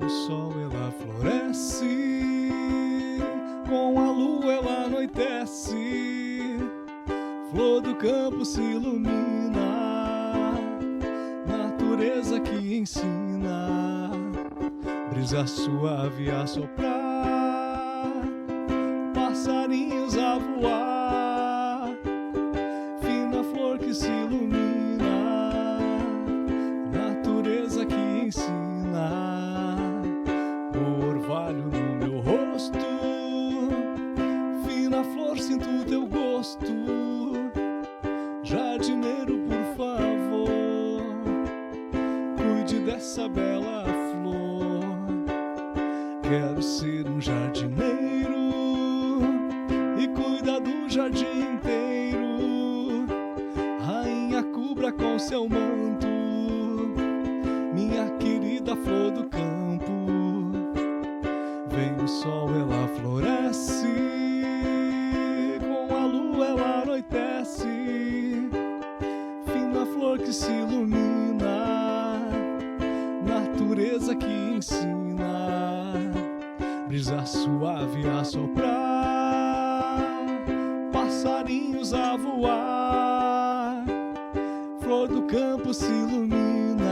o sol ela floresce, com a lua ela anoitece, flor do campo se ilumina, natureza que ensina, brisa suave a soprar, passarinhos a voar, fina flor que se ilumina, natureza que ensina, o orvalho no meu rosto, fina flor sinto teu gosto, jardineiro por favor, cuide dessa bela flor, quero ser um jardineiro e cuidar do jardim inteiro, rainha cubra com seu manto, minha querida flor do campo, vem o sol ela floresce, com a lua ela anoitece, fina flor que se ilumina, natureza que ensina, brisa suave a soprar, passarinhos a voar, flor do campo se ilumina,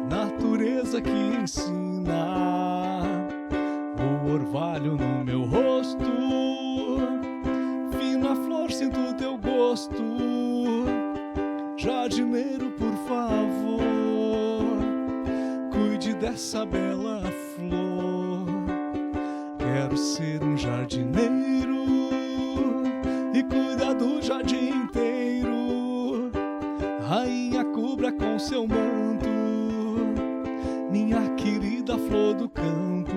natureza que ensina, o orvalho no meu rosto, fina flor sinto teu gosto, jardineiro por favor, cuide dessa bela flor, quero ser um jardineiro e cuidar do jardim inteiro, rainha cubra com seu manto, minha querida flor do campo.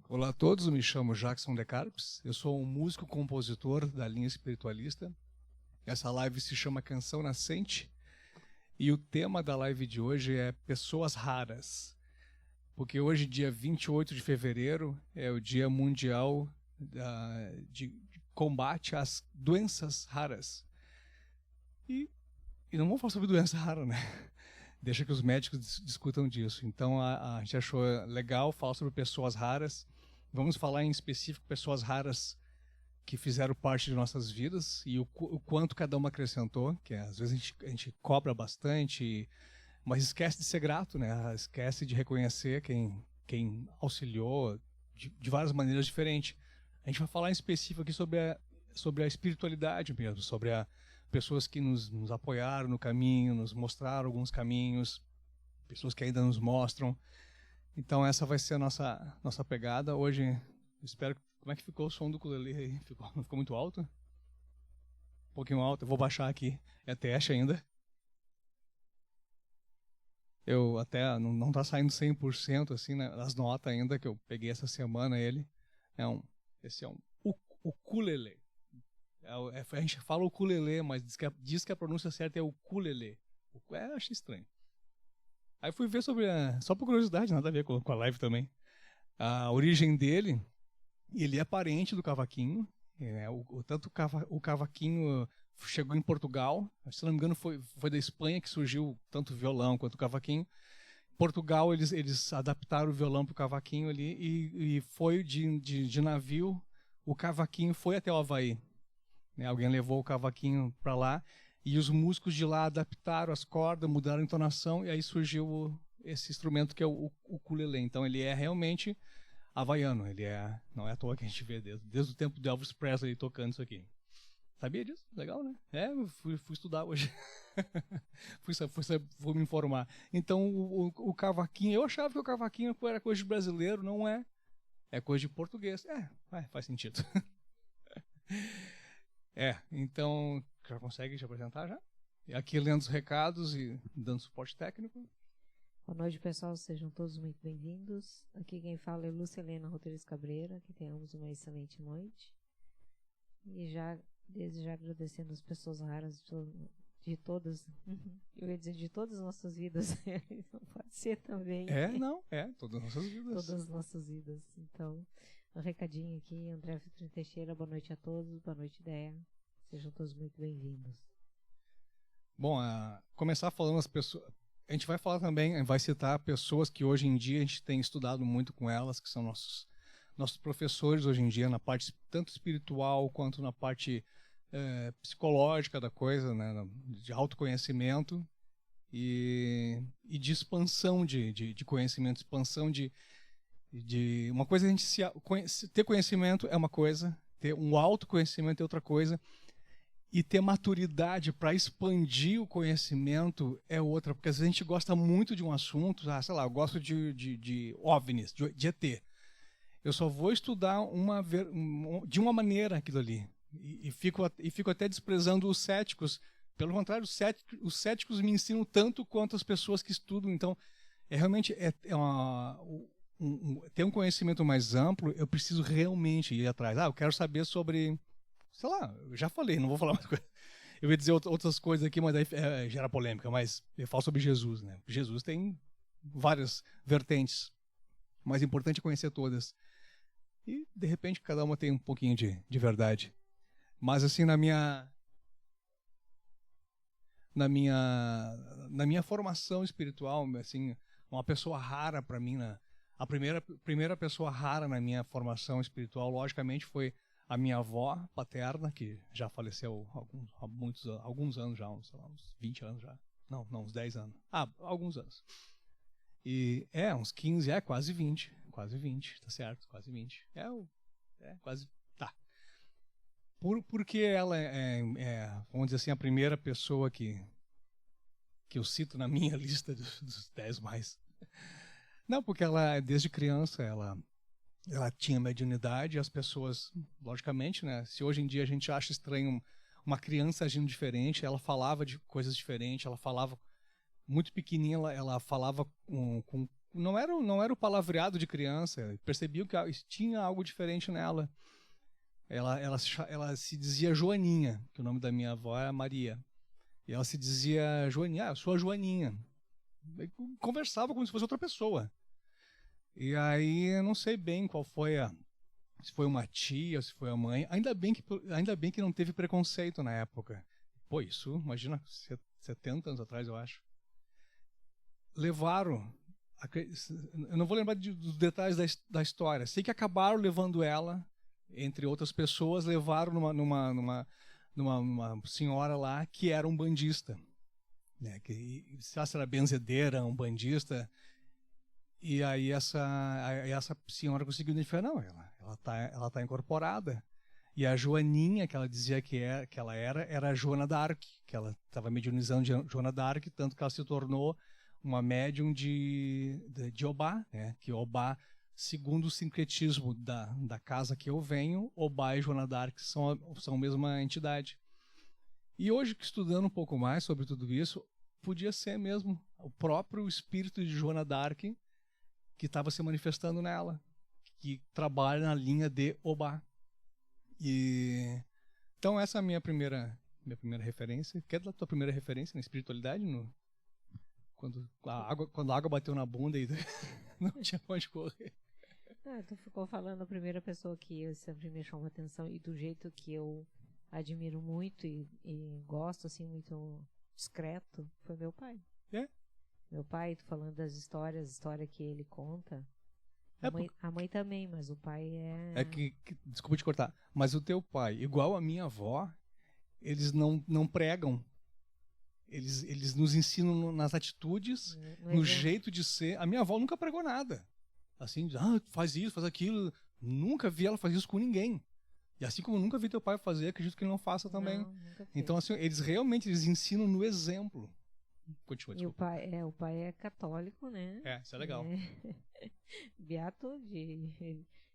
Olá a todos, eu me chamo Jackson De Carpes, eu sou um músico compositor da linha espiritualista. Essa live se chama Canção Nascente e o tema da live de hoje é Pessoas Raras, porque hoje, dia 28 de fevereiro, é o Dia Mundial de Combate às Doenças Raras. E não vamos falar sobre doença rara, né? Deixa que os médicos discutam disso. Então a gente achou legal falar sobre pessoas raras. Vamos falar em específico pessoas raras que fizeram parte de nossas vidas e o quanto cada uma acrescentou, que às vezes a gente cobra bastante, mas esquece de ser grato, né? Esquece de reconhecer quem auxiliou de várias maneiras diferentes. A gente vai falar em específico aqui sobre a espiritualidade mesmo, sobre pessoas que nos apoiaram no caminho, nos mostraram alguns caminhos, pessoas que ainda nos mostram. Então essa vai ser a nossa pegada. Hoje, espero... Como é que ficou o som do ukulele aí? Ficou muito alto? Um pouquinho alto, eu vou baixar aqui. É teste ainda. Eu até não tá saindo 100% assim, né, as notas ainda, que eu peguei essa semana ele. Esse é um ukulele. A gente fala ukulele, mas diz que a pronúncia certa é ukulele. Achei estranho. Aí fui ver só por curiosidade, nada a ver com a live também. A origem dele, ele é parente do cavaquinho. Tanto o cavaquinho chegou em Portugal, se não me engano foi da Espanha que surgiu tanto o violão quanto o cavaquinho. Em Portugal eles adaptaram o violão para o cavaquinho ali e foi de navio, o cavaquinho foi até o Havaí. Alguém levou o cavaquinho para lá e os músicos de lá adaptaram as cordas, mudaram a entonação e aí surgiu esse instrumento que é o ukulele. Então ele é realmente havaiano, não é à toa que a gente vê desde o tempo de Elvis Presley tocando isso aqui. Sabia disso? Legal, né? Eu fui estudar hoje. Fui me informar. Então o cavaquinho, eu achava que o cavaquinho era coisa de brasileiro, não é. É coisa de português. Faz sentido. Então, já consegue te apresentar já? E aqui lendo os recados e dando suporte técnico. Boa noite, pessoal. Sejam todos muito bem-vindos. Aqui quem fala é Lúcia Helena Rodrigues Cabreira. Que tenhamos uma excelente noite. E desde já agradecendo as pessoas raras de todas, eu ia dizer de todas as nossas vidas, não pode ser também. Todas as nossas vidas. Todas as nossas vidas. Então, um recadinho aqui, André Vitor Teixeira, boa noite a todos, boa noite, Ideia. Sejam todos muito bem-vindos. Bom, começar falando as pessoas. A gente vai falar também, vai citar pessoas que hoje em dia a gente tem estudado muito com elas, que são nossos professores hoje em dia, na parte tanto espiritual quanto na parte psicológica da coisa, né, de autoconhecimento e de expansão de conhecimento, expansão de uma coisa. A gente ter conhecimento é uma coisa, ter um autoconhecimento é outra coisa, e ter maturidade para expandir o conhecimento é outra, porque às vezes a gente gosta muito de um assunto, sei lá, eu gosto de OVNIs, de ET. Eu só vou estudar de uma maneira aquilo ali. E fico até desprezando os céticos. Pelo contrário, os céticos me ensinam tanto quanto as pessoas que estudam. Então, realmente ter um conhecimento mais amplo, eu preciso realmente ir atrás. Eu quero saber sobre... Sei lá, eu já falei, não vou falar mais coisa. Eu ia dizer outras coisas aqui, mas aí gera polêmica. Mas eu falo sobre Jesus, né? Jesus tem várias vertentes. O mais importante é conhecer todas. E, de repente, cada uma tem um pouquinho de verdade. Mas, assim, na minha formação espiritual, assim, uma pessoa rara para mim, a primeira pessoa rara na minha formação espiritual, logicamente, foi a minha avó paterna, que já faleceu há alguns anos já, uns 20 anos já. Não, uns 10 anos. Alguns anos. E uns 15, quase 20. Quase 20, tá certo, quase 20. Quase, tá. Porque ela vamos dizer assim, a primeira pessoa que eu cito na minha lista dos 10 mais. Não, porque ela, desde criança, ela tinha mediunidade, e as pessoas, logicamente, né? Se hoje em dia a gente acha estranho uma criança agindo diferente, ela falava de coisas diferentes, ela falava muito pequenininha, ela falava com não era o palavreado de criança, percebiam que tinha algo diferente nela. Ela se dizia Joaninha, que o nome da minha avó é Maria. E ela se dizia Joaninha, eu sou a Joaninha. E conversava como se fosse outra pessoa. E aí eu não sei bem qual foi se foi uma tia, se foi a mãe. Ainda bem que não teve preconceito na época. Pô, isso, imagina, 70 anos atrás, eu acho. Levaram, eu não vou lembrar dos detalhes da história. Sei que acabaram levando ela, entre outras pessoas, levaram numa senhora lá que era um bandista, né? Se ela era benzedeira, um bandista. E aí essa senhora conseguiu identificar, não, ela tá incorporada. E a Joaninha, que ela dizia que ela era a Joana d'Arc, que ela estava mediunizando de Joana d'Arc, tanto que ela se tornou uma médium de Obá, né? Que Obá, segundo o sincretismo da casa que eu venho, Obá e Joana d'Arc são a mesma entidade. E hoje, estudando um pouco mais sobre tudo isso, podia ser mesmo o próprio espírito de Joana d'Arc que estava se manifestando nela, que trabalha na linha de Obá. Então essa é a minha primeira referência. Quer dar a tua primeira referência na espiritualidade? Quando a água bateu na bunda e não tinha onde correr. Tu ficou falando a primeira pessoa que sempre me chamou a atenção e do jeito que eu admiro muito e gosto, assim, muito discreto, foi meu pai. Meu pai, tô falando das história que ele conta. A mãe também, mas o pai é... Desculpa te cortar, mas o teu pai, igual a minha avó, eles não pregam. Eles nos ensinam nas atitudes, no jeito de ser. A minha avó nunca pregou nada. Assim, faz isso, faz aquilo. Nunca vi ela fazer isso com ninguém. E assim como eu nunca vi teu pai fazer, acredito que ele não faça também. Então, assim, eles ensinam no exemplo. Continua, e o pai é católico, né? Isso é legal. Beato,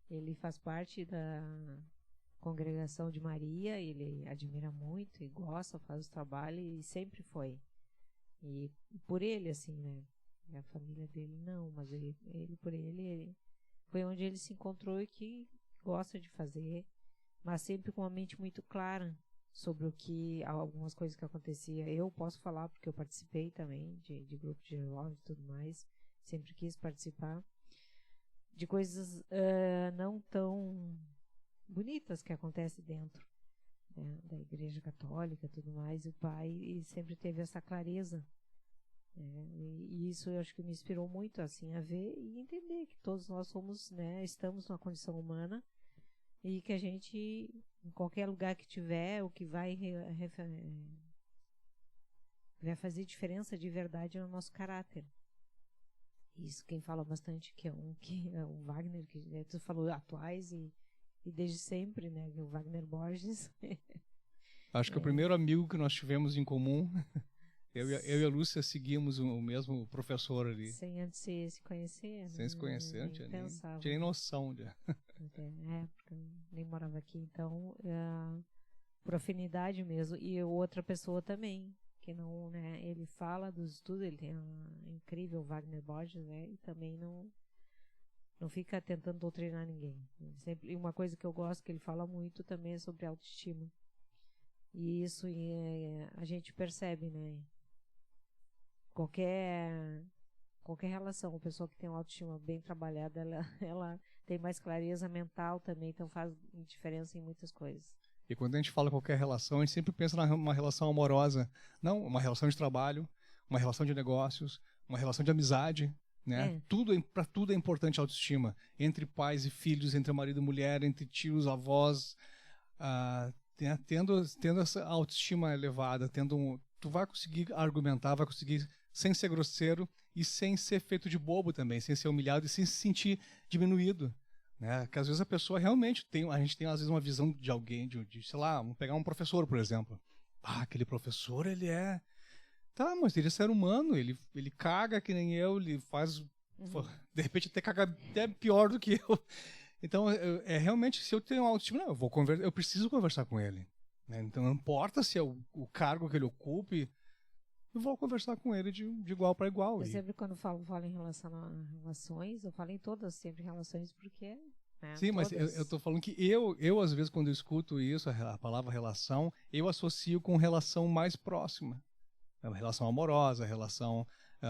ele faz parte da congregação de Maria, ele admira muito e gosta, faz o trabalho e sempre foi. E por ele, assim, né? E a família dele não, mas ele por ele foi onde ele se encontrou e que gosta de fazer, mas sempre com uma mente muito clara, sobre algumas coisas que acontecia. Eu posso falar porque eu participei também de grupo de jovens e tudo mais, sempre quis participar de coisas não tão bonitas que acontecem dentro, né, da Igreja Católica e tudo mais. E o pai sempre teve essa clareza, né, e isso eu acho que me inspirou muito assim a ver e entender que todos nós somos, né, estamos numa condição humana e que a gente, em qualquer lugar que tiver, o que vai fazer diferença de verdade é o nosso caráter. Isso quem fala bastante que é o Wagner, que tu falou atuais e desde sempre, né, o Wagner Borges. Acho que o primeiro amigo que nós tivemos em comum, eu e a Lúcia seguimos o mesmo professor ali. Sem antes se conhecer. Sem se conhecer, não tinha nem noção. Na época, nem morava aqui, então, por afinidade mesmo. E outra pessoa também, que não, né, ele fala dos estudos, ele tem um incrível Wagner Borges, né, e também não fica tentando doutrinar ninguém. E uma coisa que eu gosto, que ele fala muito também, é sobre autoestima. E isso a gente percebe, né? Qualquer relação, a pessoa que tem uma autoestima bem trabalhada, ela tem mais clareza mental também, então faz diferença em muitas coisas. E quando a gente fala qualquer relação, a gente sempre pensa numa relação amorosa, não uma relação de trabalho, uma relação de negócios, uma relação de amizade, né? Para tudo é importante a autoestima, entre pais e filhos, entre marido e mulher, entre tios, avós, tendo essa autoestima elevada, tu vai conseguir argumentar, vai conseguir sem ser grosseiro e sem ser feito de bobo também, sem ser humilhado e sem se sentir diminuído, né? Que às vezes a pessoa realmente a gente tem às vezes uma visão de alguém, sei lá, vamos pegar um professor, por exemplo. Aquele professor, ele é... Tá, mas ele é ser humano, ele caga que nem eu, ele faz... De repente até caga até pior do que eu. Então, realmente, se eu tenho uma autoestima, eu preciso conversar com ele, né? Então, não importa se é o cargo que ele ocupe, eu vou conversar com ele de igual para igual. Eu sempre, quando falo em relação a relações, eu falo em todas sempre relações, porque... Né, sim, mas eu tô falando que eu, às vezes, quando eu escuto isso, a palavra relação, eu associo com relação mais próxima. Relação amorosa, relação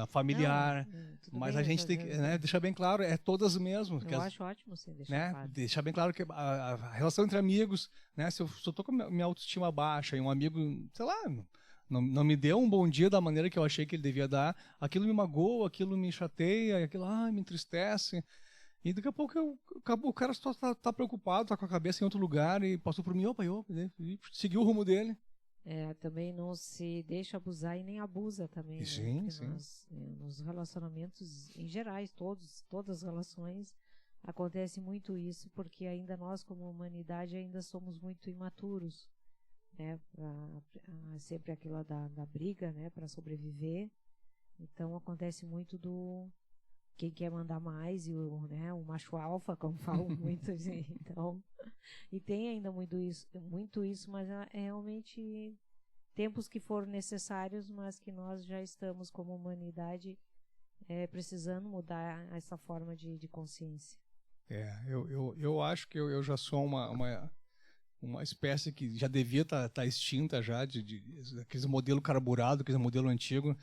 familiar, mas bem, a gente tem que, né, deixar bem claro, todas mesmo. Eu acho ótimo você deixar, né, claro. Deixar bem claro que a relação entre amigos, né, se eu tô com a minha autoestima baixa e um amigo, sei lá, não me deu um bom dia da maneira que eu achei que ele devia dar, aquilo me magoa, aquilo me chateia, aquilo me entristece. E daqui a pouco o cara só tá preocupado, tá com a cabeça em outro lugar e passou por mim, e seguiu o rumo dele. Também não se deixa abusar e nem abusa também. Sim, né? sim. Nos relacionamentos em gerais, todas as relações, acontece muito isso, porque ainda nós, como humanidade, ainda somos muito imaturos, né? Sempre aquilo da briga, né? Para sobreviver. Então acontece muito do quem quer mandar mais, e o macho alfa, como falam muito. Então, e tem ainda muito isso, mas é realmente tempos que foram necessários, mas que nós já estamos, como humanidade, precisando mudar essa forma de consciência. Eu acho que eu já sou uma espécie que já devia tá extinta já, aquele modelo carburado, aquele modelo antigo.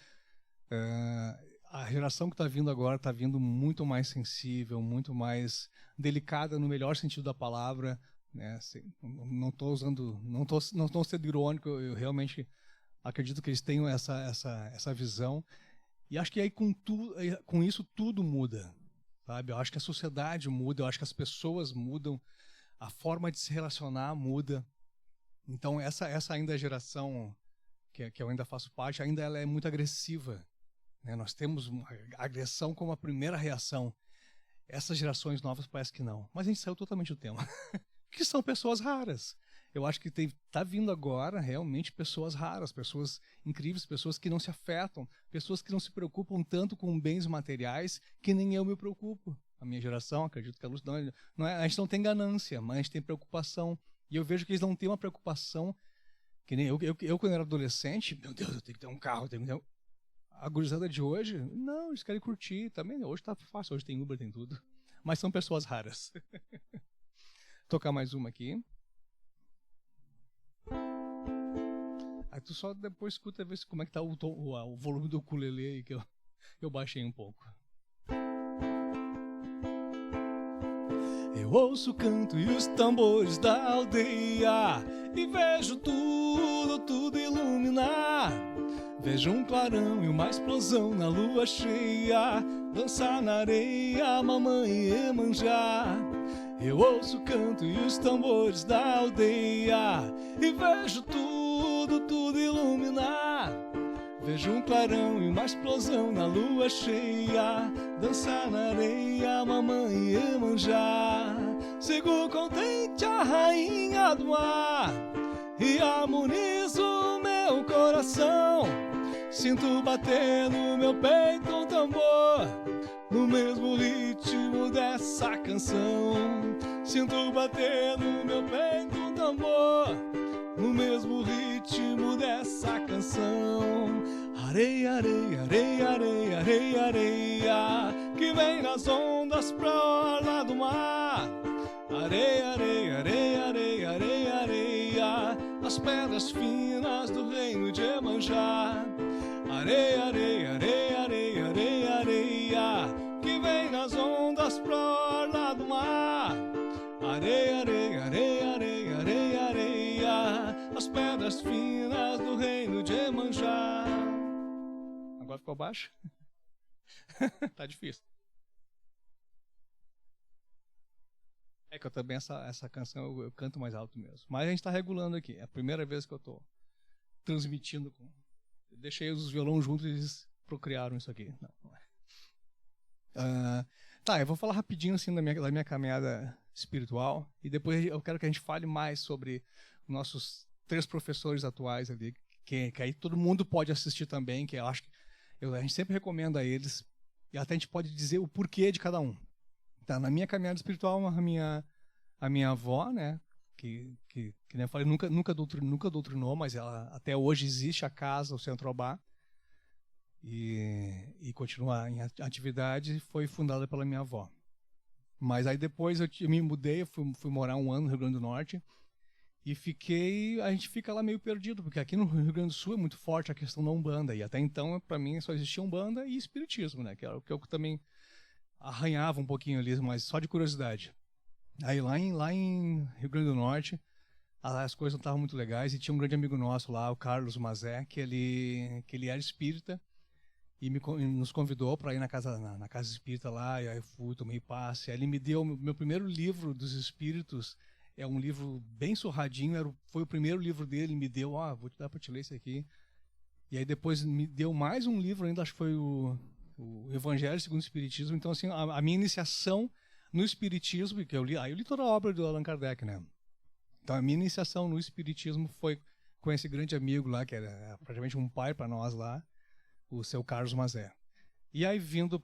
A geração que está vindo agora está vindo muito mais sensível, muito mais delicada no melhor sentido da palavra, né? Não estou sendo irônico, eu realmente acredito que eles tenham essa visão, e acho que aí com isso tudo muda, sabe? Eu acho que a sociedade muda, eu acho que as pessoas mudam, a forma de se relacionar muda. Então essa ainda geração que eu ainda faço parte, ainda ela é muito agressiva. Nós temos a agressão como a primeira reação. Essas gerações novas parece que não. Mas a gente saiu totalmente do tema. Que são pessoas raras. Eu acho que está vindo agora realmente pessoas raras, pessoas incríveis, pessoas que não se afetam, pessoas que não se preocupam tanto com bens materiais que nem eu me preocupo. A minha geração, acredito que a Lúcia não é, a gente não tem ganância, mas a gente tem preocupação. E eu vejo que eles não têm uma preocupação que nem eu quando era adolescente, meu Deus, eu tenho que ter um carro, eu tenho que ter um... A gurizada de hoje, não, eles querem curtir também. Hoje tá fácil, hoje tem Uber, tem tudo. Mas são pessoas raras. Tocar mais uma aqui. Aí tu só depois escuta ver como é que tá o volume do ukulele aí, que eu baixei um pouco. Eu ouço o canto e os tambores da aldeia e vejo tudo iluminar. Vejo um clarão e uma explosão na lua cheia, dançar na areia, mamãe e Iemanjá. Eu ouço o canto e os tambores da aldeia e vejo tudo iluminar. Vejo um clarão e uma explosão na lua cheia, dançar na areia, mamãe e Iemanjá. Sigo contente a rainha do mar e harmonizo meu coração. Sinto bater no meu peito um tambor, no mesmo ritmo dessa canção. Sinto bater no meu peito um tambor, no mesmo ritmo dessa canção. Areia, areia, areia, areia, areia, areia, que vem nas ondas pra orla do mar. Areia, areia, areia, areia, areia, areia, as pedras finas do reino de Iemanjá. Areia, areia, areia, areia, areia, areia, que vem nas ondas pra orla do mar. Areia, areia, areia, areia, areia, areia, as pedras finas do reino de Iemanjá. Agora ficou baixo? Tá difícil. É que eu também, essa canção eu canto mais alto mesmo. Mas a gente tá regulando aqui. É a primeira vez que eu tô transmitindo com... Eu deixei os violões juntos e eles procriaram isso aqui. Não é. Tá, eu vou falar rapidinho assim da minha caminhada espiritual e depois eu quero que a gente fale mais sobre nossos 3 professores atuais ali, que aí todo mundo pode assistir também, que eu acho que a gente sempre recomenda a eles e até a gente pode dizer o porquê de cada um. Tá, na minha caminhada espiritual, a minha avó, né, que nem eu falei, nunca doutrinou, mas ela até hoje existe a casa, o Centro-Obá, e continua em atividade, foi fundada pela minha avó. Mas aí depois eu me mudei, fui morar 1 ano no Rio Grande do Norte e a gente fica lá meio perdido, porque aqui no Rio Grande do Sul é muito forte a questão da Umbanda, e até então para mim só existia Umbanda e Espiritismo, né, que era o que eu também arranhava um pouquinho ali, mas só de curiosidade. Aí lá em Rio Grande do Norte, as coisas não estavam muito legais, e tinha um grande amigo nosso lá, o Carlos Mazé, que ele era espírita, e nos convidou para ir na casa espírita lá, e aí eu fui, tomei passe. Aí ele me deu o meu primeiro livro dos espíritos, é um livro bem surradinho, foi o primeiro livro dele, me deu, vou te dar para te ler isso aqui. E aí depois me deu mais um livro ainda, acho que foi o Evangelho segundo o Espiritismo. Então, assim, a minha iniciação no Espiritismo, que eu li toda a obra do Allan Kardec, né? Então, a minha iniciação no Espiritismo foi com esse grande amigo lá, que era praticamente um pai para nós lá, o seu Carlos Mazé. E aí, vindo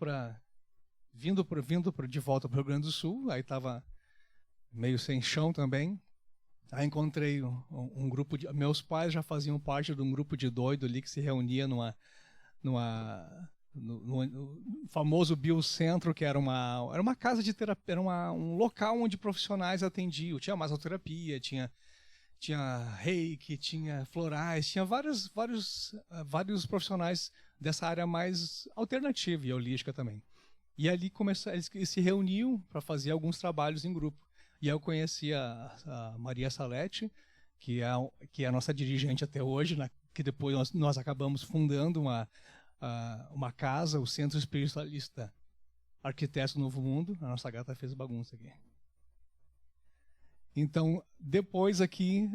de volta para o Rio Grande do Sul, aí estava meio sem chão também. Aí encontrei um grupo de... Meus pais já faziam parte de um grupo de doido ali que se reunia no famoso Biocentro, que era uma casa de terapia, era um local onde profissionais atendiam. Tinha masoterapia, tinha reiki, tinha florais, tinha vários profissionais dessa área mais alternativa e holística também. E ali eles se reuniam para fazer alguns trabalhos em grupo. E aí eu conheci a Maria Salete, que é a nossa dirigente até hoje, que depois nós acabamos fundando uma casa, o Centro Espiritualista Arquitetos do Novo Mundo. A nossa gata fez bagunça aqui. Então, depois aqui,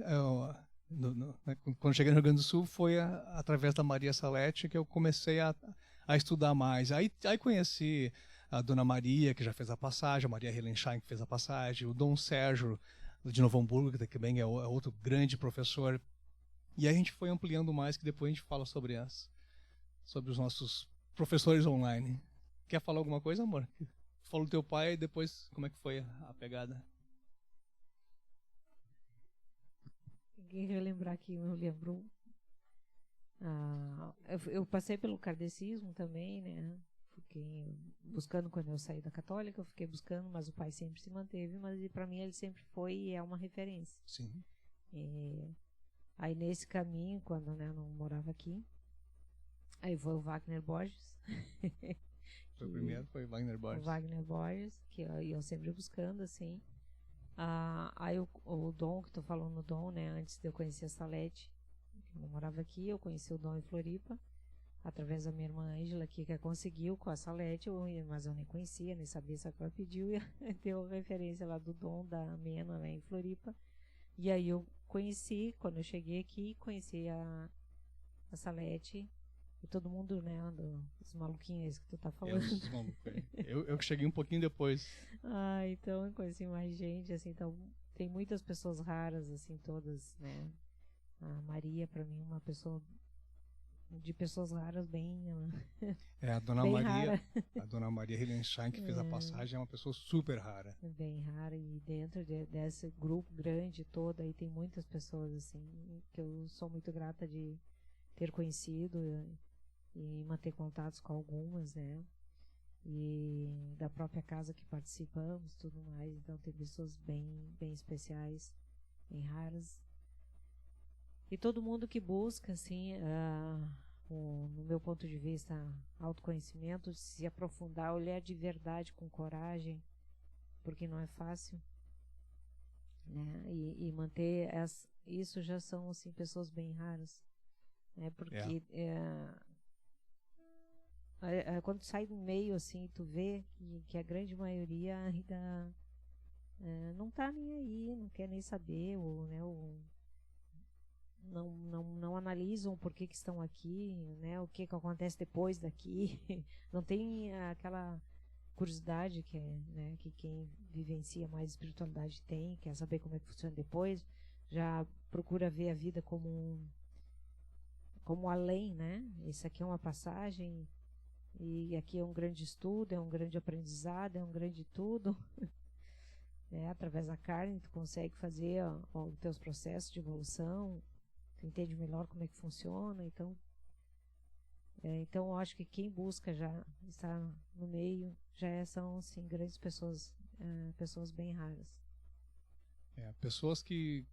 quando cheguei no Rio Grande do Sul, foi através da Maria Salete que eu comecei a estudar mais. Aí conheci a Dona Maria, que já fez a passagem, a Maria Helensheim, que fez a passagem, o Dom Sérgio, de Novo Hamburgo, que também é outro grande professor. E aí a gente foi ampliando mais, que depois a gente fala sobre os nossos professores online. Quer falar alguma coisa, amor? Falou do teu pai e depois como é que foi a pegada? Ninguém vai lembrar que eu lembro. Eu passei pelo kardecismo também, né? Fiquei buscando quando eu saí da católica, eu fiquei buscando, mas o pai sempre se manteve, mas para mim ele sempre foi e é uma referência. Sim. Aí nesse caminho, quando, né, eu não morava aqui, aí foi o Wagner Borges. Foi o primeiro, foi o Wagner Borges. O Wagner Borges, que eu sempre buscando, assim. Aí o Dom, que tô falando no Dom, né, antes de eu conhecer a Salete, eu não morava aqui, eu conheci o Dom em Floripa, através da minha irmã Ângela, que conseguiu com a Salete, mas eu nem conhecia, nem sabia se ela pediu, e deu referência lá do Dom da Mena, né, em Floripa. E aí eu conheci, quando eu cheguei aqui, conheci a Salete, e todo mundo, né, os maluquinhos que tu tá falando. Eu que cheguei um pouquinho depois. Então eu conheci mais gente, assim, então tem muitas pessoas raras, assim, todas, né. A Maria, pra mim, uma pessoa de pessoas raras, bem... A Dona bem Maria, rara. a Dona Maria Hillenstein, que fez a passagem, é uma pessoa super rara. Bem rara, e dentro desse grupo grande todo, aí tem muitas pessoas, assim, que eu sou muito grata de ter conhecido e manter contatos com algumas, né, e da própria casa que participamos, tudo mais. Então tem pessoas bem, bem especiais, bem raras. E todo mundo que busca, assim, no meu ponto de vista, autoconhecimento, se aprofundar, olhar de verdade com coragem, porque não é fácil, né? E manter isso já são, assim, pessoas bem raras, né? Porque quando sai do meio, assim, tu vê que a grande maioria ainda não tá nem aí, não quer nem saber, não analisam por que estão aqui, né? O que acontece depois daqui. Não tem aquela curiosidade né, que quem vivencia mais espiritualidade tem, quer saber como é que funciona depois, já procura ver a vida como além, né? Isso aqui é uma passagem, e aqui é um grande estudo, é um grande aprendizado, é um grande tudo. Através da carne tu consegue fazer os teus processos de evolução, tu entende melhor como é que funciona. Então eu acho que quem busca já estar no meio são, assim, grandes pessoas, pessoas bem raras. Pessoas que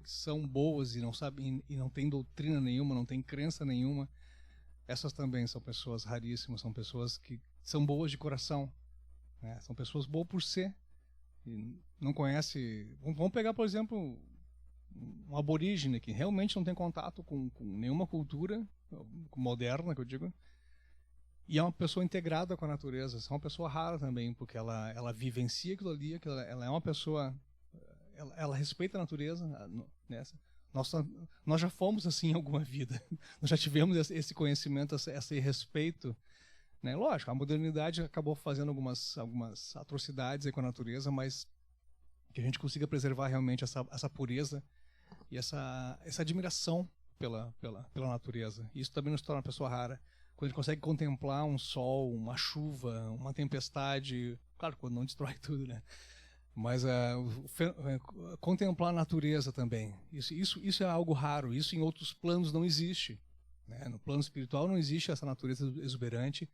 são boas e não sabem, e não têm doutrina nenhuma, não têm crença nenhuma, essas também são pessoas raríssimas, são pessoas que são boas de coração, né? São pessoas boas por ser, e não conhece. Vamos pegar, por exemplo, um aborígene que realmente não tem contato com nenhuma cultura moderna, que eu digo, e é uma pessoa integrada com a natureza. É uma pessoa rara também, porque ela vivencia aquilo ali, que ela é uma pessoa, ela respeita a natureza, nós já fomos assim em alguma vida, nós já tivemos esse conhecimento, esse respeito, né? Lógico, a modernidade acabou fazendo algumas atrocidades aí com a natureza, mas que a gente consiga preservar realmente essa pureza e essa admiração pela natureza. Isso também nos torna uma pessoa rara. Quando a gente consegue contemplar um sol, uma chuva, uma tempestade, claro, quando não destrói tudo, né? Mas contemplar a natureza também. Isso é algo raro. Isso em outros planos não existe, né? No plano espiritual não existe essa natureza exuberante.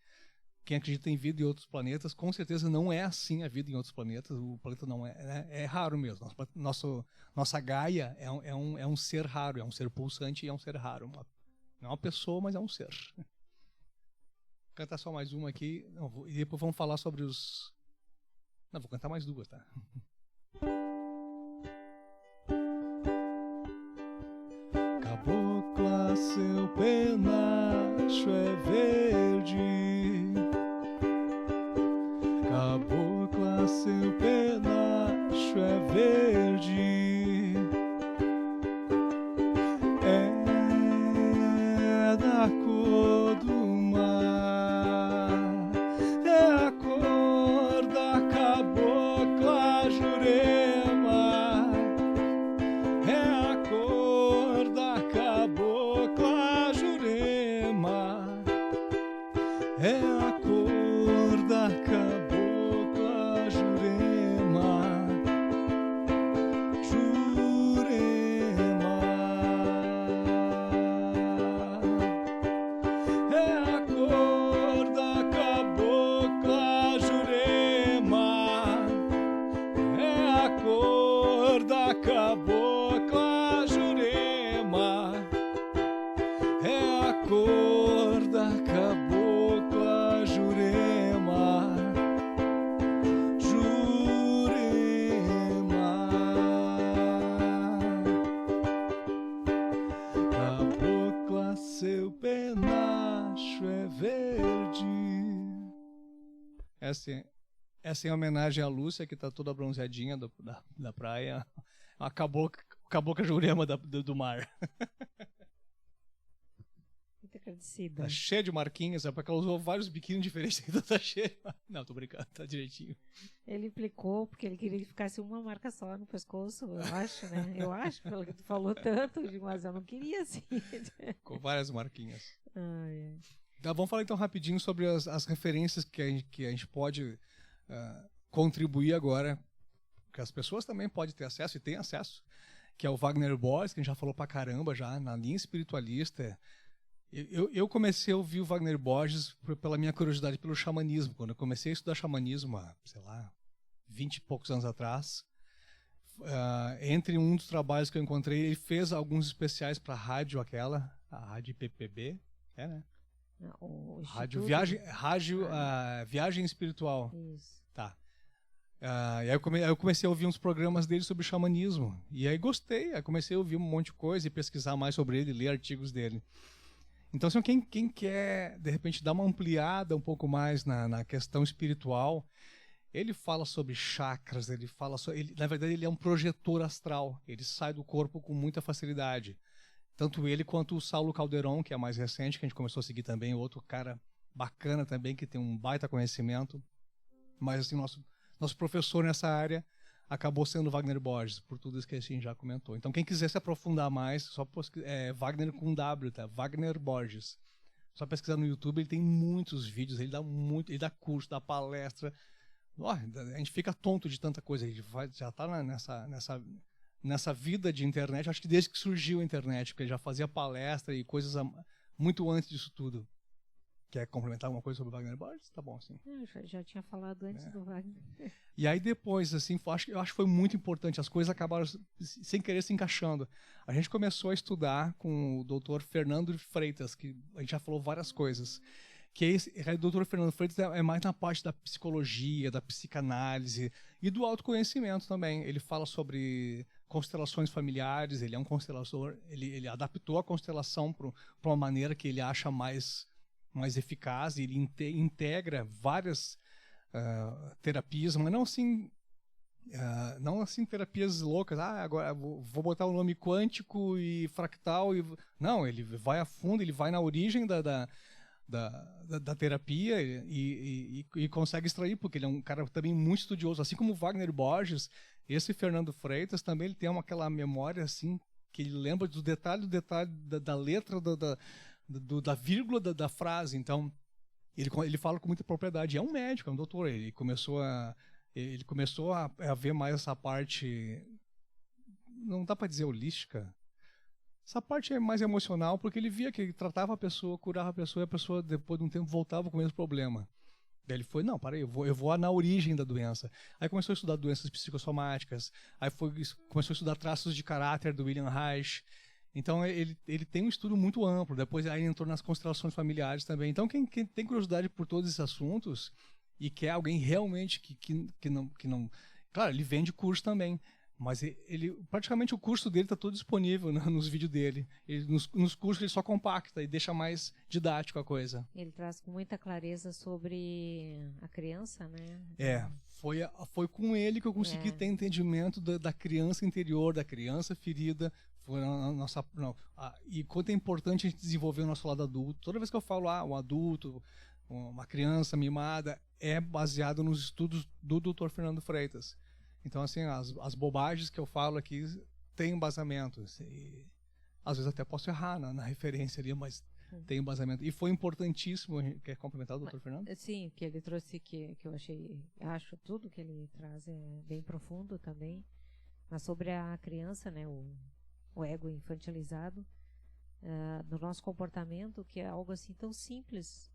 Quem acredita em vida em outros planetas, com certeza não é assim a vida em outros planetas. O planeta não é, né? É raro mesmo. Nossa Gaia é um ser raro, é um ser pulsante e é um ser raro. Não é uma pessoa, mas é um ser. Vou cantar só mais uma aqui, e depois vamos falar sobre os... Não, vou cantar mais duas, tá? Cabocla, seu penacho é verde. Cabocla, seu penacho é verde. É da cor do mar. É a cor da cabocla Jurema. É a cor da cabocla Jurema. É a cor da cabocla Jurema. Jurema. É a cor da cabocla Jurema. É a cor da cabocla Jurema. verde. Essa é em homenagem à Lúcia, que tá toda bronzeadinha da praia. A cabocla Jurema do mar. Muito agradecida. Tá cheia de marquinhas, é porque ela usou vários biquínis diferentes, então tá cheia. Não, tô brincando, tá direitinho. Ele implicou porque ele queria que ficasse uma marca só no pescoço, eu acho, né? Eu acho, pelo que tu falou tanto, mas eu não queria assim. Com várias marquinhas. Ai. Tá, vamos falar então rapidinho sobre as referências que a gente pode contribuir agora, que as pessoas também podem ter acesso, e têm acesso, que é o Wagner Borges, que a gente já falou pra caramba já, na linha espiritualista. Eu comecei a ouvir o Wagner Borges pela minha curiosidade pelo xamanismo. Quando eu comecei a estudar xamanismo há, sei lá, 20 e poucos anos atrás, entre um dos trabalhos que eu encontrei, ele fez alguns especiais para a rádio a rádio PPB, né? Rádio Viagem Espiritual. Isso. Tá. E aí eu comecei a ouvir uns programas dele sobre xamanismo. E aí gostei, aí comecei a ouvir um monte de coisa e pesquisar mais sobre ele, ler artigos dele. Então, assim, quem quer, de repente, dar uma ampliada um pouco mais na questão espiritual, ele fala sobre chakras, na verdade, ele é um projetor astral. Ele sai do corpo com muita facilidade. Tanto ele quanto o Saulo Calderon, que é mais recente, que a gente começou a seguir também, outro cara bacana também, que tem um baita conhecimento. Mas, assim, nosso professor nessa área acabou sendo Wagner Borges, por tudo isso que a gente já comentou. Então, quem quiser se aprofundar mais, só Wagner com W, tá? Wagner Borges. Só pesquisar no YouTube, ele tem muitos vídeos, ele dá curso, dá palestra. A gente fica tonto de tanta coisa. Ele já está nessa vida de internet, acho que desde que surgiu a internet, porque ele já fazia palestra e coisas muito antes disso tudo. Quer complementar alguma coisa sobre o Wagner Borges? Tá bom, assim. Eu já tinha falado antes do Wagner. E aí depois, assim, eu acho que foi muito importante. As coisas acabaram sem querer se encaixando. A gente começou a estudar com o Dr. Fernando Freitas, que a gente já falou várias coisas. Que o Dr. Fernando Freitas é mais na parte da psicologia, da psicanálise e do autoconhecimento também. Ele fala sobre constelações familiares, ele é um constelador, ele adaptou a constelação para uma maneira que ele acha mais eficaz, ele integra várias terapias, mas não assim terapias loucas, agora vou botar o nome quântico e fractal, não, ele vai a fundo, ele vai na origem da terapia e consegue extrair, porque ele é um cara também muito estudioso, assim como o Wagner Borges. Esse Fernando Freitas também, ele tem aquela memória assim, que ele lembra do detalhe da letra, da vírgula da frase. Então ele fala com muita propriedade. É um médico, é um doutor. Ele começou a ver mais essa parte, não dá para dizer holística, essa parte é mais emocional, porque ele via que ele tratava a pessoa, curava a pessoa, e a pessoa depois de um tempo voltava com o mesmo problema. Daí ele foi, não, peraí, eu vou na origem da doença. Aí começou a estudar doenças psicossomáticas, aí começou a estudar traços de caráter do William Reich. Então ele tem um estudo muito amplo. Depois aí entrou nas constelações familiares também. Então quem tem curiosidade por todos esses assuntos e quer alguém realmente que não... Claro, ele vende curso também, mas praticamente o curso dele está todo disponível nos vídeos dele. Nos cursos ele só compacta e deixa mais didático a coisa. Ele traz com muita clareza sobre a criança, né? Foi com ele que eu consegui ter entendimento da criança interior, da criança ferida. E quanto é importante a gente desenvolver o nosso lado adulto. Toda vez que eu falo um adulto, uma criança mimada, é baseado nos estudos do Dr. Fernando Freitas. Então, assim, as bobagens que eu falo aqui têm embasamento. E, às vezes até posso errar na referência ali, mas tem embasamento. E foi importantíssimo. Quer complementar o Dr. Fernando? Sim, que ele trouxe, que eu acho tudo que ele traz é bem profundo também. Mas sobre a criança, né, o ego infantilizado, no nosso comportamento, que é algo assim tão simples,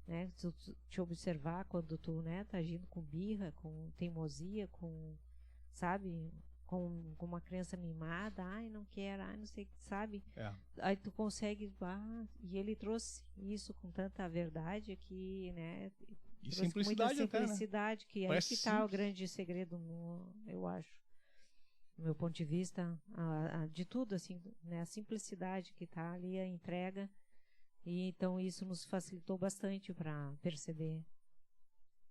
né? Tu te observar quando tu, né, tá agindo com birra, com teimosia, sabe, com uma criança mimada, não quero, não sei, sabe? Aí tu consegue, e ele trouxe isso com tanta verdade que, né? E simplicidade, muita simplicidade, até, né? Que aí que tá o grande segredo, eu acho, do meu ponto de vista, de tudo, assim, né? A simplicidade que tá ali, a entrega, E então isso nos facilitou bastante para perceber,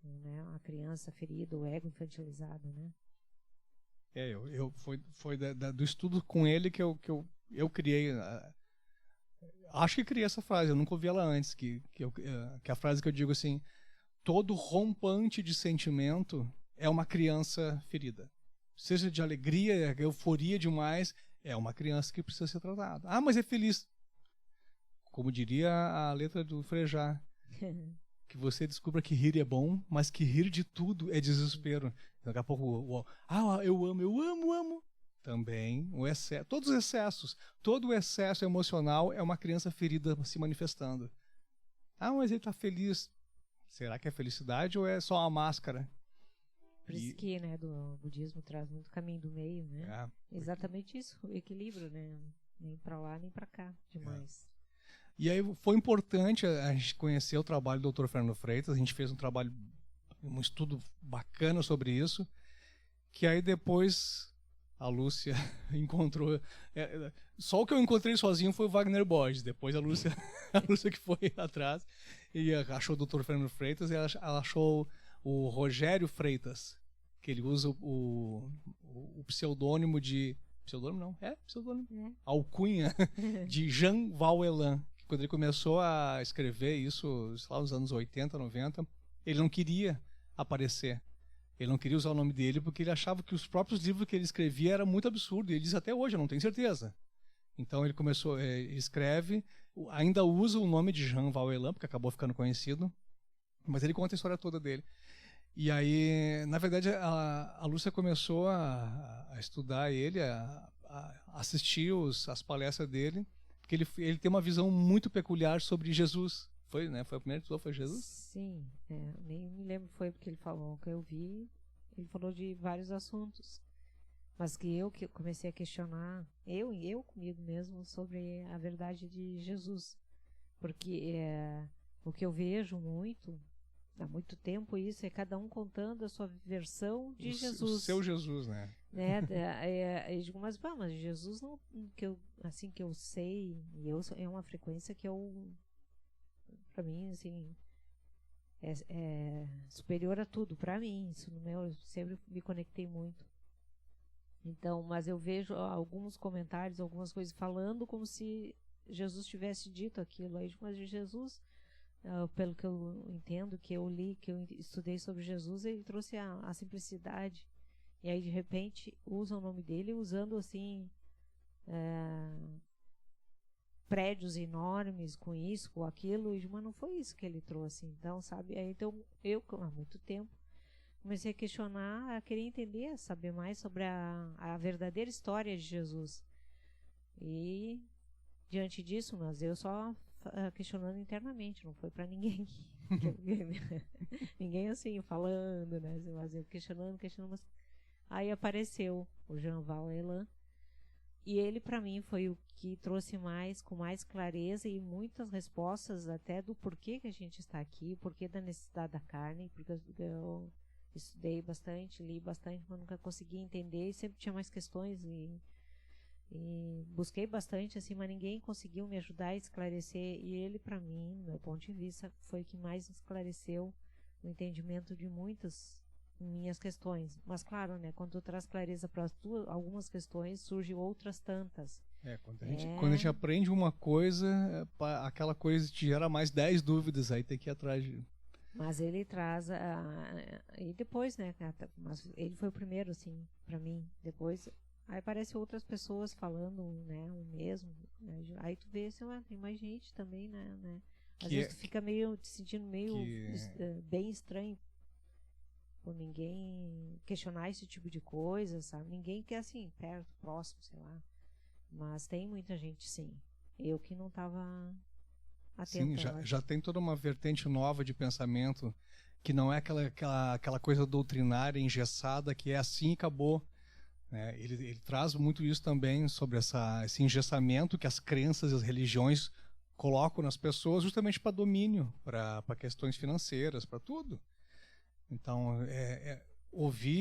né, a criança ferida, o ego infantilizado, né? Foi do estudo com ele que eu criei. Acho que criei essa frase, eu nunca ouvi ela antes, que é a frase que eu digo assim: todo rompante de sentimento é uma criança ferida. Seja de alegria, euforia demais, é uma criança que precisa ser tratada. Ah, mas é feliz. Como diria a letra do Frejá, que você descubra que rir é bom, mas que rir de tudo é desespero. Daqui a pouco, eu amo. Também, todos os excessos, todo o excesso emocional é uma criança ferida se manifestando. Ah, mas ele está feliz. Será que é felicidade ou é só uma máscara? Por isso que, né, do budismo traz muito caminho do meio, né? Exatamente isso, o equilíbrio, né? Nem para lá, nem para cá, demais. E aí foi importante a gente conhecer o trabalho do Dr. Fernando Freitas. A gente fez um estudo bacana sobre isso, que aí depois a Lúcia encontrou. Só o que eu encontrei sozinho foi o Wagner Borges. Depois a Lúcia que foi atrás e achou o Dr. Fernando Freitas e ela achou o Rogério Freitas, que ele usa o pseudônimo de... Pseudônimo não? Pseudônimo. Alcunha de Jean Vauelan. Quando ele começou a escrever isso, sei lá, nos anos 80, 90, ele não queria aparecer. Ele não queria usar o nome dele porque ele achava que os próprios livros que ele escrevia eram muito absurdos. E ele diz até hoje, eu não tenho certeza. Então ele começou, escreve, ainda usa o nome de Jean Vauelan, porque acabou ficando conhecido, mas ele conta a história toda dele. E aí, na verdade, a Lúcia começou a estudar ele, a assistir as palestras dele, porque ele tem uma visão muito peculiar sobre Jesus. Foi, né? Foi a primeira pessoa, foi Jesus? Sim, nem me lembro, foi porque ele falou, que eu vi, ele falou de vários assuntos, mas que eu comecei a questionar, eu comigo mesmo, sobre a verdade de Jesus, porque o que eu vejo muito, há muito tempo isso, é cada um contando a sua versão de Jesus. O seu Jesus, né? Eu digo, mas Jesus não, que eu sei, e é uma frequência que para mim, assim, é superior a tudo, para mim, isso no meu, eu sempre me conectei muito. Então, mas eu vejo alguns comentários, algumas coisas falando como se Jesus tivesse dito aquilo, aí, mas Jesus, pelo que eu entendo, que eu li, que eu estudei sobre Jesus, ele trouxe a simplicidade, e aí de repente usam o nome dele usando assim prédios enormes com isso, com aquilo, mas não foi isso que ele trouxe. Então, sabe, aí, então eu há muito tempo comecei a questionar, a querer entender, a saber mais sobre a verdadeira história de Jesus. E diante disso, mas eu só questionando internamente, não foi para ninguém. Ninguém assim falando, né? Mas eu questionando, mas aí apareceu o Jean Vauelan. E ele, para mim, foi o que trouxe com mais clareza e muitas respostas até do porquê que a gente está aqui, porquê da necessidade da carne, porque eu estudei bastante, li bastante, mas nunca consegui entender e sempre tinha mais questões e busquei bastante, assim, mas ninguém conseguiu me ajudar a esclarecer. E ele, para mim, do meu ponto de vista, foi o que mais esclareceu o entendimento de muitas minhas questões, mas claro, né, quando tu traz clareza para algumas questões, surgem outras tantas. Quando a gente aprende uma coisa, aquela coisa te gera mais 10 dúvidas, aí tem que ir atrás de... Mas ele traz e depois, né, mas ele foi o primeiro, assim, para mim. Depois aí aparecem outras pessoas falando, né, o mesmo, né? Aí tu vê assim, tem mais gente também, né? Às vezes tu fica te sentindo meio bem estranho por ninguém questionar esse tipo de coisa, sabe? Ninguém quer assim, perto, próximo, sei lá. Mas tem muita gente, sim. Eu que não estava atenta. Sim, já tem toda uma vertente nova de pensamento, que não é aquela coisa doutrinária, engessada, que é assim e acabou. Né? Ele traz muito isso também, sobre esse engessamento que as crenças e as religiões colocam nas pessoas, justamente para domínio, para questões financeiras, para tudo. Então,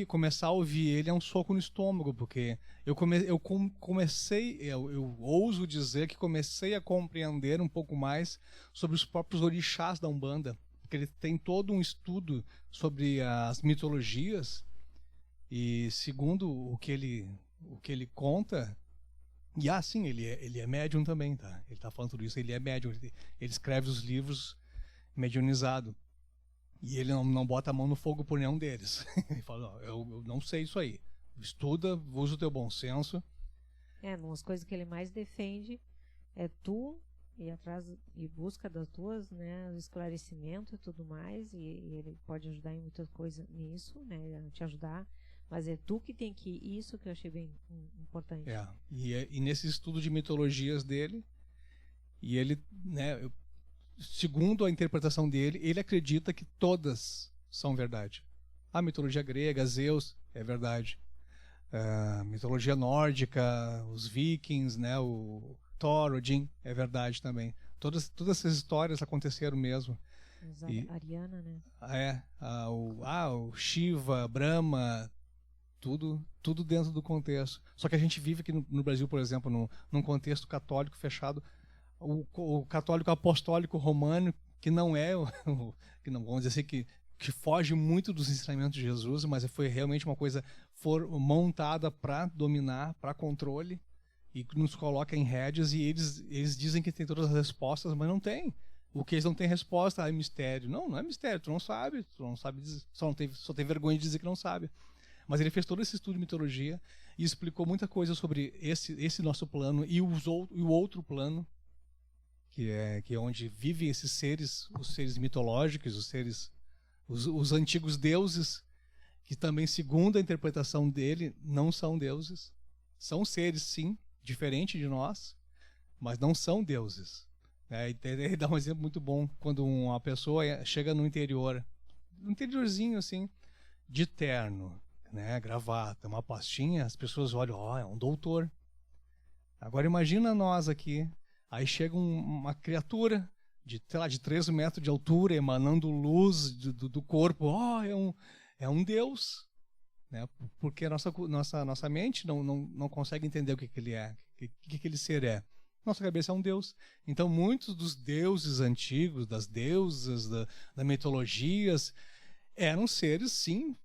começar a ouvir ele é um soco no estômago, porque eu ouso dizer que comecei a compreender um pouco mais sobre os próprios orixás da Umbanda, porque ele tem todo um estudo sobre as mitologias, e segundo o que ele conta, e sim, ele é médium também, tá? Ele tá falando tudo isso, ele é médium, ele escreve os livros mediunizado. E ele não bota a mão no fogo por nenhum deles. Ele fala, eu não sei isso aí. Estuda, usa o teu bom senso. Uma das coisas que ele mais defende é tu ir atrás e busca das tuas, né, esclarecimento e tudo mais. E ele pode ajudar em muita coisa nisso, né, te ajudar. Mas é tu que tem que ir, isso que eu achei bem importante. E nesse estudo de mitologias dele, e ele, né, segundo a interpretação dele, ele acredita que todas são verdade. A mitologia grega, Zeus, é verdade. A mitologia nórdica, os vikings, né, o Thor, Odin, é verdade também. Todas essas histórias aconteceram mesmo. Ariana, né? O Shiva, Brahma, tudo dentro do contexto. Só que a gente vive aqui no Brasil, por exemplo, num contexto católico fechado. O católico apostólico romano, que não é que não vamos dizer assim, que foge muito dos ensinamentos de Jesus, mas foi realmente uma coisa montada para dominar, para controle, e nos coloca em rédeas, e eles dizem que tem todas as respostas, mas não tem. O que eles não têm resposta é mistério. Não é mistério, tu não sabe só tem vergonha de dizer que não sabe. Mas ele fez todo esse estudo de mitologia e explicou muita coisa sobre esse nosso plano e o outro plano, que é onde vivem esses seres, os seres mitológicos, os antigos deuses, que também, segundo a interpretação dele, não são deuses. São seres, sim, diferentes de nós, mas não são deuses. Ele dá um exemplo muito bom, quando uma pessoa chega no interiorzinho assim, de terno, né, gravata, uma pastinha, as pessoas olham, é um doutor. Agora imagina nós aqui. Aí chega uma criatura de 3 metros de altura, emanando luz do corpo. É um Deus. Né? Porque a nossa mente não consegue entender o que ele é, o que aquele ser é. Nossa cabeça é um Deus. Então, muitos dos deuses antigos, das deusas, das mitologias, eram seres, sim,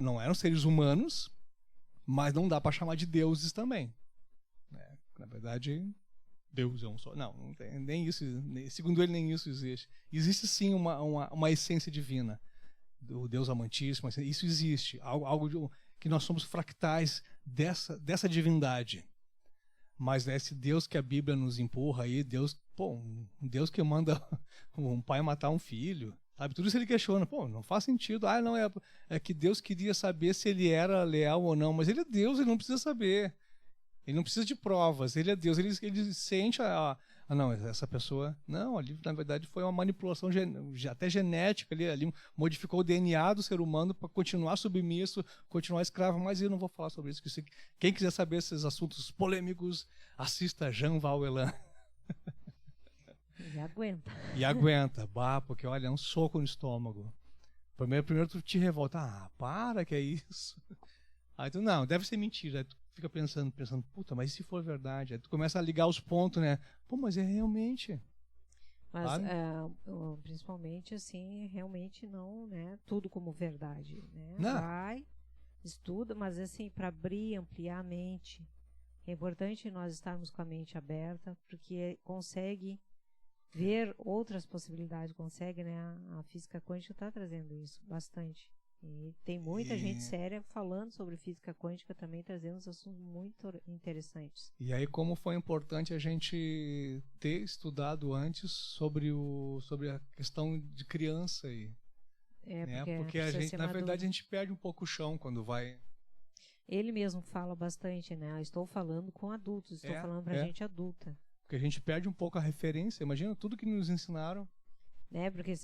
não eram seres humanos, mas não dá para chamar de deuses também. Na verdade, Deus é um só. Não tem nem isso. Segundo ele, nem isso existe. Existe sim uma essência divina. O Deus amantíssimo, isso existe. Algo que nós somos fractais dessa divindade. Mas esse Deus que a Bíblia nos empurra aí, um Deus que manda um pai matar um filho, sabe? Tudo isso ele questiona. Não faz sentido. Não, é que Deus queria saber se ele era leal ou não. Mas ele é Deus, ele não precisa saber. Ele não precisa de provas, ele é Deus, ele sente não, essa pessoa, não, ali na verdade foi uma manipulação até genética, ali modificou o DNA do ser humano para continuar submisso, continuar escravo, mas eu não vou falar sobre isso, quem quiser saber esses assuntos polêmicos, assista Jean Valjean. E aguenta, porque olha, é um soco no estômago. Primeiro tu te revolta, para, que é isso? Aí tu, não, deve ser mentira. Aí tu fica pensando, puta, mas e se for verdade? Aí tu começa a ligar os pontos, né? Mas é realmente. Mas, principalmente, assim, realmente não, né? Tudo como verdade, né? Não. Vai, estuda, mas assim, para ampliar a mente. É importante nós estarmos com a mente aberta, porque consegue ver outras possibilidades, consegue, né? A física quântica está trazendo isso bastante. E tem muita gente séria falando sobre física quântica também, trazendo uns assuntos muito interessantes. E aí, como foi importante a gente ter estudado antes sobre a questão de criança aí. Porque a gente, na verdade, a gente perde um pouco o chão quando vai. Ele mesmo fala bastante, né? Eu estou falando com adultos, estou falando pra gente adulta. Porque a gente perde um pouco a referência. Imagina tudo que nos ensinaram. Porque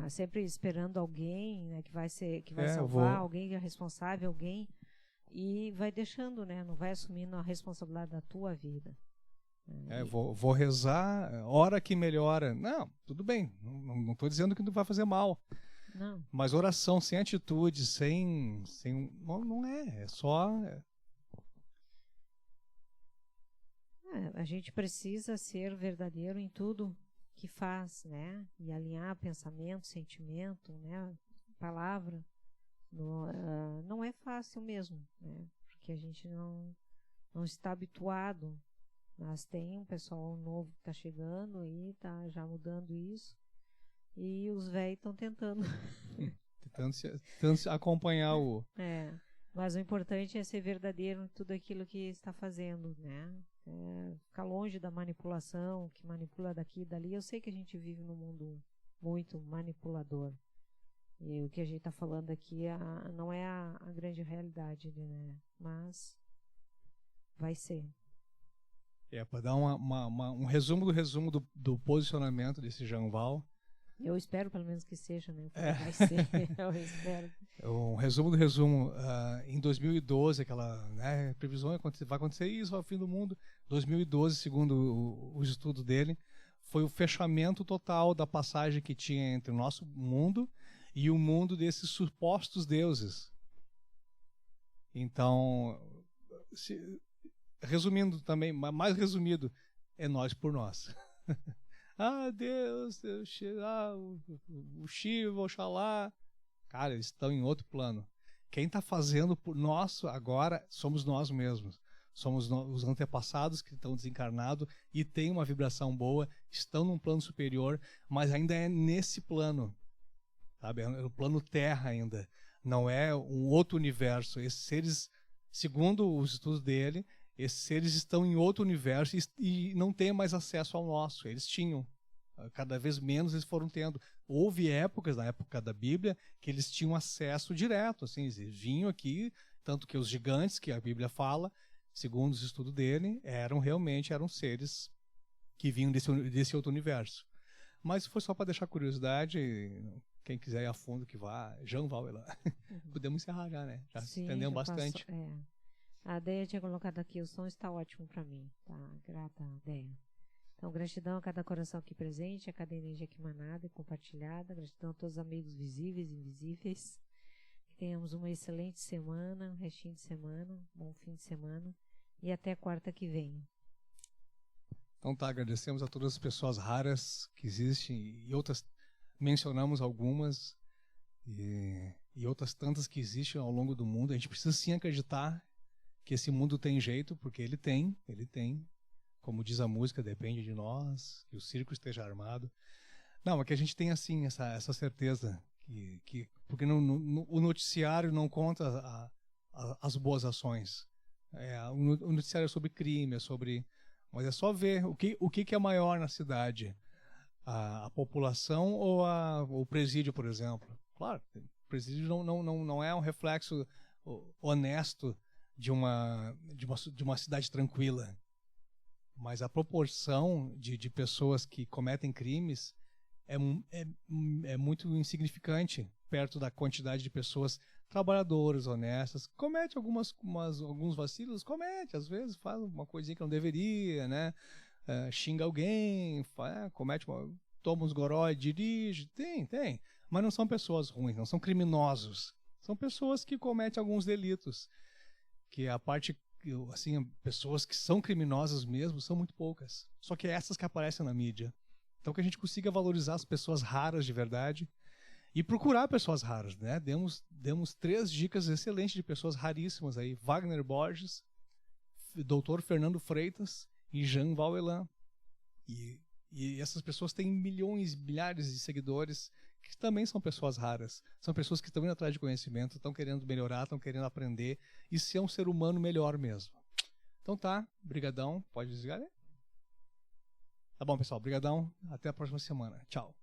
sempre esperando alguém, né, que vai salvar, alguém que é responsável, alguém, e vai deixando, né, não vai assumindo a responsabilidade da tua vida. Vou rezar, hora que melhora. Não, tudo bem, não estou dizendo que não vai fazer mal. Não. Mas oração sem atitude, não é só... A gente precisa ser verdadeiro em tudo que faz, né? E alinhar pensamento, sentimento, né? Palavra. Não é fácil mesmo, né? Porque a gente não está habituado. Mas tem um pessoal novo que está chegando e está já mudando isso. E os velhos estão tentando. Tentando acompanhar o... Mas o importante é ser verdadeiro em tudo aquilo que está fazendo, né? Ficar longe da manipulação, que manipula daqui e dali. Eu sei que a gente vive num mundo muito manipulador. E o que a gente está falando aqui não é a grande realidade, né? Mas vai ser. Para dar um resumo do posicionamento desse Jean Val. Eu espero pelo menos que seja, né? Vai ser, eu espero. Um resumo do resumo. Em 2012, aquela previsão vai acontecer isso ao fim do mundo. 2012, segundo o estudo dele, foi o fechamento total da passagem que tinha entre o nosso mundo e o mundo desses supostos deuses. Então, resumindo também, mais resumido, é nós por nós. Deus, o Shiva, Oxalá. Cara, eles estão em outro plano. Quem está fazendo por nós agora somos nós mesmos. Somos os antepassados que estão desencarnados e têm uma vibração boa, estão num plano superior, mas ainda é nesse plano. Sabe? É o plano Terra ainda. Não é um outro universo. Esses seres, segundo os estudos dele, esses seres estão em outro universo e não têm mais acesso ao nosso. Eles tinham. Cada vez menos eles foram tendo. Houve épocas, na época da Bíblia, que eles tinham acesso direto. Assim, eles vinham aqui, tanto que os gigantes, que a Bíblia fala, segundo os estudos dele, eram seres que vinham desse outro universo. Mas foi só para deixar curiosidade. Quem quiser ir a fundo, que vá. Jean Val lá. Podemos encerrar já, né? Já se entendeu bastante. A Deia tinha colocado aqui, o som está ótimo para mim. Tá, grata, Deia. Então, gratidão a cada coração aqui presente, a cada energia aqui emanada e compartilhada. Gratidão a todos os amigos visíveis e invisíveis. Que tenhamos uma excelente semana, um restinho de semana, bom fim de semana. E até quarta que vem. Então tá, agradecemos a todas as pessoas raras que existem e outras, mencionamos algumas e outras tantas que existem ao longo do mundo. A gente precisa sim acreditar que esse mundo tem jeito, porque ele tem, como diz a música, depende de nós, que o circo esteja armado. Não, mas que a gente tenha assim essa certeza, porque o noticiário não conta as boas ações. O noticiário é sobre crime, mas é só ver o que é maior na cidade, a população ou o presídio, por exemplo. Claro, o presídio não é um reflexo honesto de uma cidade tranquila, mas a proporção de pessoas que cometem crimes é muito insignificante perto da quantidade de pessoas trabalhadoras, honestas. Comete alguns vacilos, comete, às vezes faz uma coisinha que não deveria, né? Xinga alguém, toma uns goró e dirige, tem, mas não são pessoas ruins, não são criminosos, são pessoas que cometem alguns delitos, que a parte, assim, pessoas que são criminosas mesmo são muito poucas, só que é essas que aparecem na mídia. Então que a gente consiga valorizar as pessoas raras de verdade e procurar pessoas raras, né? Demos 3 dicas excelentes de pessoas raríssimas aí: Wagner Borges, Dr. Fernando Freitas e Jean Val. E essas pessoas têm milhões, milhares de seguidores que também são pessoas raras. São pessoas que estão indo atrás de conhecimento, estão querendo melhorar, estão querendo aprender e ser um ser humano melhor mesmo. Então tá, brigadão. Pode desligar, né? Tá bom, pessoal, brigadão. Até a próxima semana. Tchau.